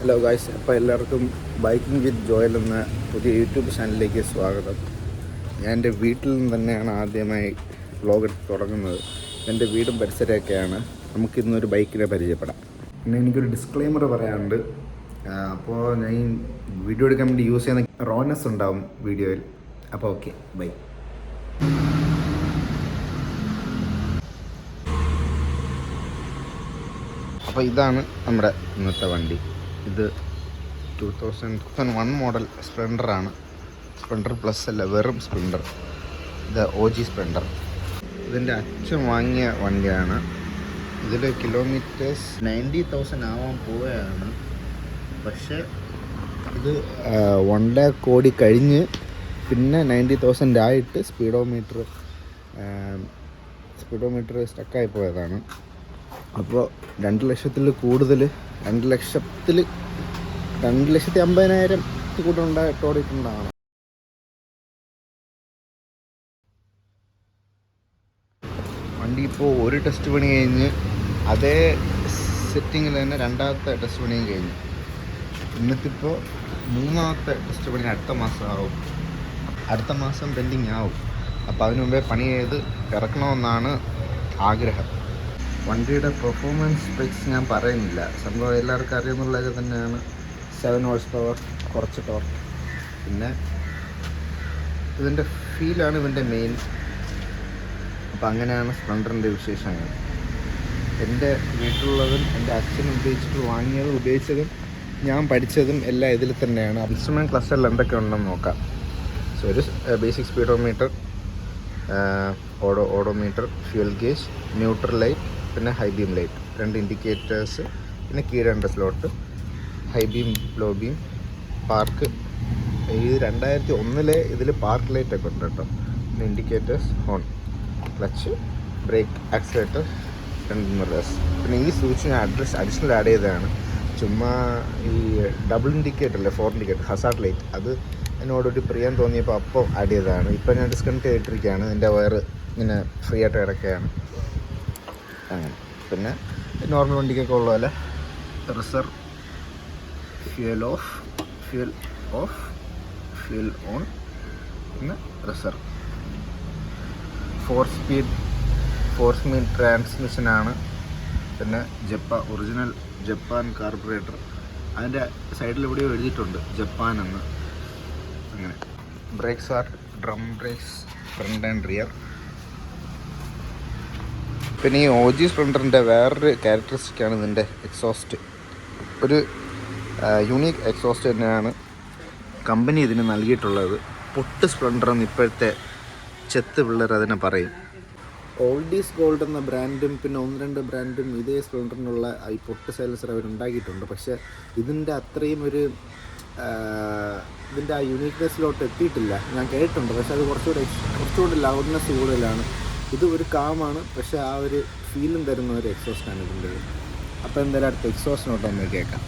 Hello guys, അപ്പോൾ എല്ലാവർക്കും biking വിത്ത് Joel എന്ന പുതിയ യൂട്യൂബ് ചാനലിലേക്ക് സ്വാഗതം. ഞാൻ എൻ്റെ വീട്ടിൽ നിന്ന് തന്നെയാണ് ആദ്യമായി വ്ളോഗ് എടുത്ത് തുടങ്ങുന്നത്. എൻ്റെ വീടും പരിസരമൊക്കെയാണ്. നമുക്കിന്നൊരു ബൈക്കിനെ പരിചയപ്പെടാം. പിന്നെ എനിക്കൊരു ഡിസ്ക്ലെയിമർ പറയാനുണ്ട്. അപ്പോൾ ഞാൻ ഈ വീഡിയോ എടുക്കാൻ വേണ്ടി യൂസ് ചെയ്യുന്ന റോനെസ് ഉണ്ടാവും വീഡിയോയിൽ. അപ്പോൾ ഓക്കെ, ബൈ. അപ്പോൾ ഇതാണ് നമ്മുടെ ഇന്നത്തെ വണ്ടി. ഇത് 2001 മോഡൽ സ്പ്ലെൻഡറാണ്. സ്പ്ലെൻഡർ പ്ലസ് അല്ല, വെറും സ്പ്ലെൻഡർ. ഇത് OG സ്പ്ലെൻഡർ. ഇതിൻ്റെ അച്ഛൻ വാങ്ങിയ വണ്ടിയാണ്. ഇതിൽ കിലോമീറ്റേഴ്സ് 90,000 ആവാൻ പോവുകയാണ്. പക്ഷേ ഇത് 1 lakh കോടി കഴിഞ്ഞ് പിന്നെ 90,000 ആയിട്ട് സ്പീഡോമീറ്റർ സ്റ്റക്കായി പോയതാണ്. അപ്പോൾ 2 ലക്ഷത്തിൽ കൂടുതൽ, 2,50,000 കൂടുതൽ ഓടിയിട്ടുണ്ടാകണം. വണ്ടി ഇപ്പോൾ ഒരു ടെസ്റ്റ് പണി കഴിഞ്ഞ് അതേ സെറ്റിങ്ങിൽ തന്നെ 2ാമത്തെ ടെസ്റ്റ് പണിയും കഴിഞ്ഞു. എന്നിട്ടിപ്പോൾ 3ാമത്തെ ടെസ്റ്റ് പണി അടുത്ത മാസം പെൻഡിങ് ആവും. അപ്പോൾ അതിനു മുമ്പേ പണി ചെയ്ത് ഇറക്കണമെന്നാണ് ആഗ്രഹം. വണ്ടിയുടെ പെർഫോമൻസ് സ്പെക്സ് ഞാൻ പറയുന്നില്ല, സംഭവം എല്ലാവർക്കും അറിയുന്നുള്ളത് തന്നെയാണ്. 7 horsepower, കുറച്ച് ടോർക്ക്. പിന്നെ ഇതിൻ്റെ ഫീലാണ് ഇതിൻ്റെ മെയിൻ. അപ്പോൾ അങ്ങനെയാണ് സ്പ്ലെൻഡറിൻ്റെ വിശേഷങ്ങൾ. എൻ്റെ വീട്ടിലുള്ളതും എൻ്റെ അച്ഛൻ ഉപയോഗിച്ചതും ഞാൻ പഠിച്ചതും എല്ലാം ഇതിൽ തന്നെയാണ്. ഇൻസ്ട്രുമെൻറ്റ് ക്ലസ്റ്ററിൽ എന്തൊക്കെ ഉണ്ടെന്ന് നോക്കാം. സോ ഒരു basic speedometer, odometer, fuel gauge, neutral light, പിന്നെ ഹൈ ബീം ലൈറ്റ്, 2 ഇൻഡിക്കേറ്റേഴ്സ്, പിന്നെ കീഴേണ്ട slot, high beam, low beam, park. ഈ 2001 ഇതിൽ പാർക്ക് ലൈറ്റൊക്കെ ഉണ്ട് കേട്ടോ. പിന്നെ indicators, horn, clutch, brake, accelerator, 2 mirrors. പിന്നെ ഈ സ്വിച്ച് ഞാൻ അഡീഷണൽ ആഡ് ചെയ്തതാണ്. ചുമ്മാ ഈ ഡബിൾ ഇൻഡിക്കേറ്റർ അല്ലേ, 4 ഇൻഡിക്കേറ്റർ, ഹസാർഡ് ലൈറ്റ്, അത് എന്നോടൊരു പ്രിയം തോന്നിയപ്പോൾ അപ്പോൾ ആഡ് ചെയ്തതാണ്. ഇപ്പോൾ ഞാൻ ഡിസ്കണക്ട് ചെയ്തിട്ടിരിക്കുകയാണ്. എൻ്റെ വയർ ഇങ്ങനെ ഫ്രീ ആയിട്ട് കിടക്കുകയാണ്. അങ്ങനെ പിന്നെ നോർമൽ വണ്ടിക്കൊക്കെ ഉള്ള പോലെ reserve, fuel of, fuel on, പിന്നെ റിസർവ്. 4 സ്പീഡ് ട്രാൻസ്മിഷനാണ്. പിന്നെ ഒറിജിനൽ ജപ്പാൻ കാർബറേറ്റർ. അതിൻ്റെ സൈഡിൽ എവിടെയോ എഴുതിയിട്ടുണ്ട് ജപ്പാൻ എന്ന്. അങ്ങനെ brakes are drum brakes, front and rear. പിന്നെ ഈ OG സ്പ്ലെൻഡറിൻ്റെ വേറൊരു ക്യാരക്ടറിസ്റ്റിക്കാണ് ഇതിൻ്റെ എക്സോസ്റ്റ്. ഒരു യൂണീക്ക് എക്സോസ്റ്റ് തന്നെയാണ് കമ്പനി ഇതിന് നൽകിയിട്ടുള്ളത്. പൊട്ട് സ്പ്ലെൻഡർ എന്ന് ഇപ്പോഴത്തെ ചെത്ത് പിള്ളേർ അതിനെ പറയും. ഓൾഡ് ഈസ് ഗോൾഡ് എന്ന ബ്രാൻഡും പിന്നെ 1-2 ബ്രാൻഡും ഇതേ സ്പ്ലെൻഡറിനുള്ള ഈ പൊട്ട് സൈലൻസർ അവരുണ്ടാക്കിയിട്ടുണ്ട്. പക്ഷേ ഇതിൻ്റെ അത്രയും ഇതിൻ്റെ ആ യൂണീക്നെസ്സിലോട്ട് എത്തിയിട്ടില്ല. ഞാൻ കേട്ടിട്ടുണ്ട്, പക്ഷേ അത് കുറച്ചുകൂടി ലൗഡ്നെസ് കൂടുതലാണ്. ഇത് ഒരു കാമാണ്, പക്ഷേ ആ ഒരു ഫീലും തരുന്ന ഒരു എക്സോസ്റ്റാണ് ഇതിൻ്റെ. അപ്പോൾ എന്തായാലും അടുത്ത എക്സോസ്റ്റിനോട്ടൊന്ന് കേൾക്കാം.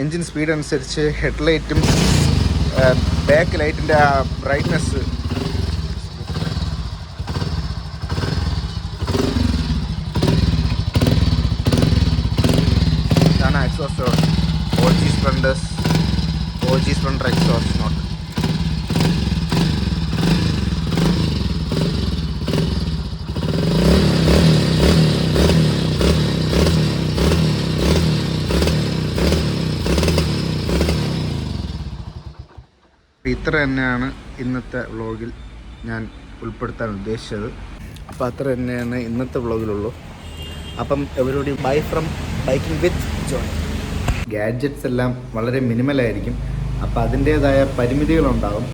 എൻജിൻ സ്പീഡ് അനുസരിച്ച് ഹെഡ്ലൈറ്റും ബാക്ക് ലൈറ്റിൻ്റെ ആ ബ്രൈറ്റ്നെസ് ഇതാണ് exhaust. OG Splendor exhaust note. ഇത്ര തന്നെയാണ് ഇന്നത്തെ വ്ളോഗിൽ ഞാൻ ഉൾപ്പെടുത്താൻ ഉദ്ദേശിച്ചത്. അപ്പോൾ അത്ര തന്നെയാണ് ഇന്നത്തെ വ്ളോഗിലുള്ളൂ. അപ്പം എവരോടും bye from biking with Joy. Gadgets എല്ലാം വളരെ മിനിമലായിരിക്കും. അപ്പോൾ അതിൻ്റേതായ പരിമിതികളുണ്ടാകും.